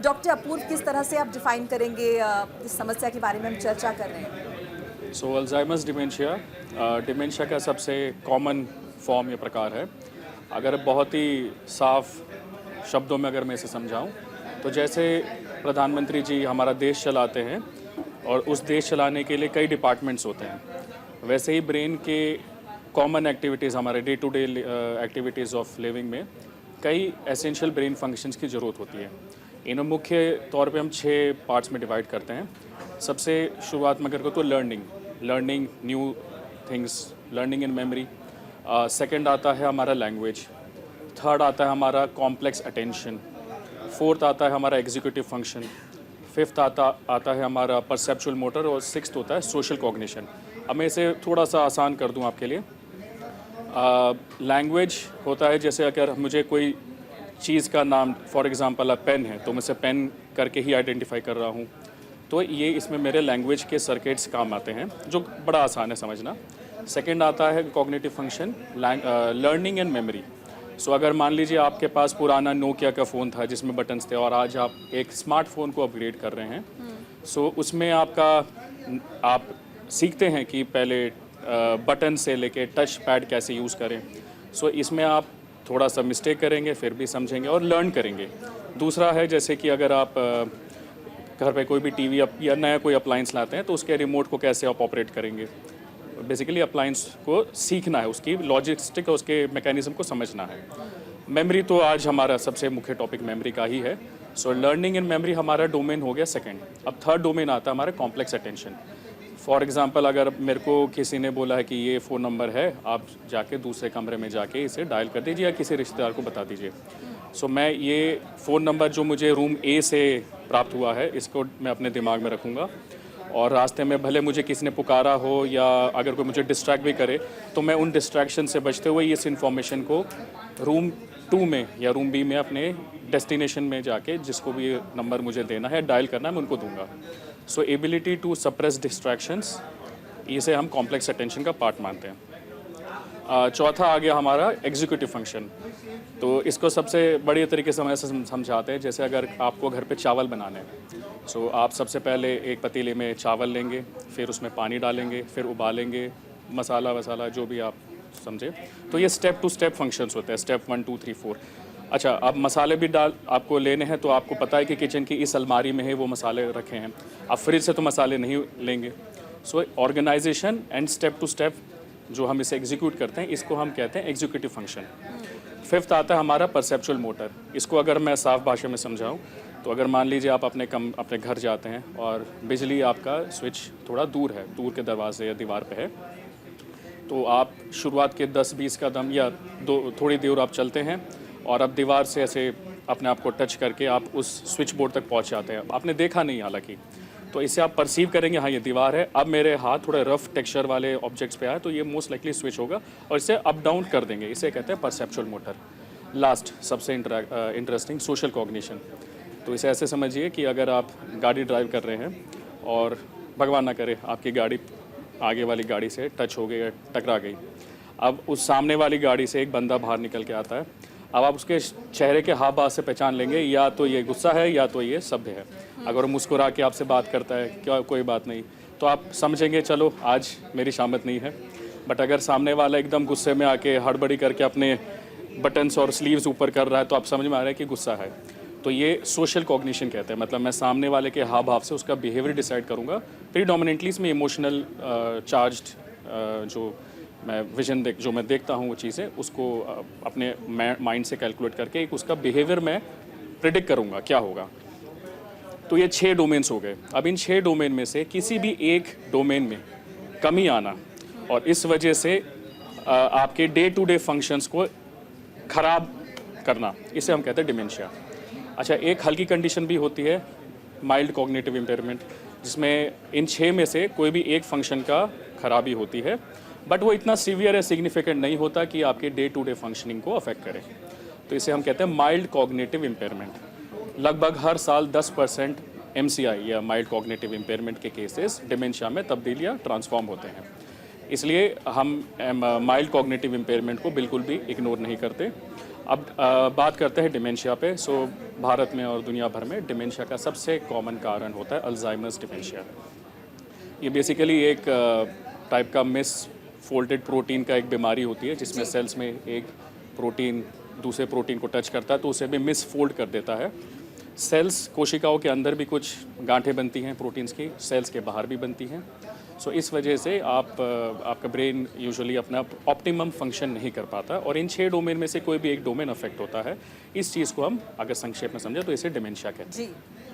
Doctor अपूर्व, किस तरह से आप डिफाइन करेंगे इस समस्या के बारे में हम चर्चा कर रहे हैं? सो अल्जाइमर्स डिमेंशिया डिमेंशिया का सबसे कॉमन फॉर्म या प्रकार है। अगर बहुत ही साफ शब्दों में अगर मैं इसे समझाऊं तो जैसे प्रधानमंत्री जी हमारा देश चलाते हैं और उस देश चलाने के लिए कई डिपार्टमेंट्स होते हैं, वैसे ही ब्रेन के कॉमन एक्टिविटीज़, हमारे day to day activities of living में कई एसेंशियल ब्रेन फंक्शंस की ज़रूरत होती है। इन्हें मुख्य तौर पे हम 6 पार्ट्स में डिवाइड करते हैं। सबसे शुरुआत में अगर तो learning new things, learning in memory. Second आता है हमारा लैंग्वेज। थर्ड आता है हमारा कॉम्प्लेक्स अटेंशन। फोर्थ आता है हमारा एग्जीक्यूटिव फंक्शन। फिफ्थ आता है हमारा परसेप्चुअल मोटर। और सिक्स्थ होता है सोशल कॉग्निशन। अब मैं इसे थोड़ा सा आसान कर दूं आपके लिए। लैंग्वेज होता है जैसे अगर मुझे कोई चीज़ का नाम, फॉर एग्जांपल पेन है, तो मैं इसे पेन करके ही आइडेंटिफाई कर रहा हूँ, तो ये इसमें मेरे लैंग्वेज के सर्किट्स काम आते हैं, जो बड़ा आसान है समझना। सेकंड आता है cognitive function, learning and memory. So अगर मान लीजिए आपके पास पुराना नोकिया का फ़ोन था जिसमें बटन्स थे और आज आप एक स्मार्टफोन को अपग्रेड कर रहे हैं, सो उसमें आप सीखते हैं कि पहले बटन से लेके टच पैड कैसे यूज़ करें। सो इसमें आप थोड़ा सा मिस्टेक करेंगे, फिर भी समझेंगे और लर्न करेंगे। दूसरा है जैसे कि अगर आप घर पे कोई भी टीवी या नया कोई अप्लायंस लाते हैं तो उसके रिमोट को कैसे आप ऑपरेट करेंगे। बेसिकली अप्लायंस को सीखना है, उसकी लॉजिस्टिक और उसके मैकेनिज्म को समझना है। मेमोरी तो आज हमारा सबसे मुख्य टॉपिक मेमोरी का ही है। सो लर्निंग एंड मेमोरी हमारा डोमेन हो गया सेकंड। अब थर्ड डोमेन आता है हमारा कॉम्प्लेक्स अटेंशन। फॉर एग्जांपल अगर मेरे को किसी ने बोला है कि ये फ़ोन नंबर है, आप जाके दूसरे कमरे में जाके इसे डायल कर दीजिए या किसी रिश्तेदार को बता दीजिए। सो मैं ये फ़ोन नंबर जो मुझे रूम ए से प्राप्त हुआ है, इसको मैं अपने दिमाग में रखूँगा और रास्ते में भले मुझे किसी ने पुकारा हो या अगर कोई मुझे डिस्ट्रैक्ट भी करे, तो मैं उन डिस्ट्रैक्शन से बचते हुए इस इन्फॉर्मेशन को रूम 2 में या रूम बी में अपने डेस्टिनेशन में जाके जिसको भी ये नंबर मुझे देना है, डायल करना है, मैं उनको दूंगा। सो एबिलिटी टू सप्रेस डिस्ट्रैक्शंस, इसे हम कॉम्प्लेक्स अटेंशन का पार्ट मानते हैं। चौथा आ गया हमारा एग्जीक्यूटिव फंक्शन। तो इसको सबसे बड़े तरीके से हम समझाते हैं, जैसे अगर आपको घर पे चावल बनाने हैं, सो आप सबसे पहले एक पतीले में चावल लेंगे, फिर उसमें पानी डालेंगे, फिर उबालेंगे, मसाला वसाला जो भी आप समझे। तो ये स्टेप टू स्टेप फंक्शंस होते हैं, स्टेप 1 2 3 4। अच्छा, अब मसाले भी आपको लेने हैं, तो आपको पता है कि किचन की इस अलमारी में है वो मसाले रखे हैं, आप फ्रिज से तो मसाले नहीं लेंगे। So organisation and step to step जो हम इसे एग्जीक्यूट करते हैं, इसको हम कहते हैं एग्जीक्यूटिव फंक्शन। फिफ्थ आता है हमारा परसेप्चुअल मोटर। इसको अगर मैं साफ भाषा में समझाऊं तो अगर मान लीजिए आप अपने घर जाते हैं और बिजली आपका स्विच थोड़ा दूर है, दूर के दरवाजे या दीवार पे है, तो आप शुरुआत के 10-20 कदम या थोड़ी दूर आप चलते हैं और अब दीवार से ऐसे अपने आप को टच करके आप उस स्विच बोर्ड तक पहुंच जाते हैं। आपने देखा नहीं हालांकि, तो इससे आप परसीव करेंगे हाँ ये दीवार है। अब मेरे हाथ थोड़े रफ टेक्सचर वाले ऑब्जेक्ट्स पे आए तो ये मोस्ट लाइकली स्विच होगा और इसे अप डाउन कर देंगे। इसे कहते हैं परसेप्चुअल मोटर। लास्ट सबसे इंटरेस्टिंग, सोशल कॉग्निशन। तो इसे ऐसे समझिए कि अगर आप गाड़ी ड्राइव कर रहे हैं और भगवान ना करे आपकी गाड़ी आगे वाली गाड़ी से टच हो गई या टकरा गई, अब उस सामने वाली गाड़ी से एक बंदा बाहर निकल के आता है। अब आप उसके चेहरे के हाव भाव से पहचान लेंगे या तो ये गुस्सा है या तो ये सभ्य है। अगर वो मुस्कुरा के आपसे बात करता है, क्या कोई बात नहीं, तो आप समझेंगे चलो आज मेरी शामत नहीं है। बट अगर सामने वाला एकदम गुस्से में आके हड़बड़ी करके अपने बटन्स और स्लीव्स ऊपर कर रहा है, तो आप समझ में आ रहा है कि गुस्सा है। तो ये सोशल कॉग्निशन कहते हैं। मतलब मैं सामने वाले के हाव भाव से उसका बिहेवियर डिसाइड करूँगा। प्रीडोमिनेंटली इसमें इमोशनल चार्ज्ड जो मैं देखता हूँ वो चीज़ें, उसको अपने माइंड से कैलकुलेट करके एक उसका बिहेवियर मैं प्रिडिक्ट करूँगा क्या होगा। तो ये 6 डोमेन्स हो गए। अब इन 6 डोमेन में से किसी भी एक डोमेन में कमी आना और इस वजह से आपके डे टू डे फंक्शंस को ख़राब करना, इसे हम कहते हैं डिमेंशिया। अच्छा, एक हल्की कंडीशन भी होती है, माइल्ड कॉग्निटिव इम्पेयरमेंट, जिसमें इन 6 में से कोई भी एक फंक्शन का खराबी होती है, बट वो इतना सीवियर या सिग्निफिकेंट नहीं होता कि आपके डे टू डे फंक्शनिंग को अफेक्ट करे। तो इसे हम कहते हैं माइल्ड कॉग्निटिव इम्पेयरमेंट। लगभग हर साल 10% MCI या माइल्ड कॉग्निटिव इम्पेयरमेंट के केसेस डिमेंशिया में तब्दील या ट्रांसफॉर्म होते हैं। इसलिए हम माइल्ड कॉग्निटिव इम्पेयरमेंट को बिल्कुल भी इग्नोर नहीं करते। अब बात करते हैं डिमेंशिया पे। सो भारत में और दुनिया भर में डिमेंशिया का सबसे कॉमन कारण होता है अल्जाइमर्स डिमेंशिया। ये बेसिकली एक टाइप का मिस फोल्डेड प्रोटीन का एक बीमारी होती है जिसमें सेल्स में एक प्रोटीन दूसरे प्रोटीन को टच करता है तो उसे भी मिस फोल्ड कर देता है। सेल्स कोशिकाओं के अंदर भी कुछ गांठें बनती हैं प्रोटीन्स की, सेल्स के बाहर भी बनती हैं। सो इस वजह से आपका ब्रेन यूजुअली अपना ऑप्टिमम फंक्शन नहीं कर पाता और इन 6 डोमेन में से कोई भी एक डोमेन अफेक्ट होता है। इस चीज़ को हम अगर संक्षेप में समझें तो इसे डिमेंशिया कहते हैं। जी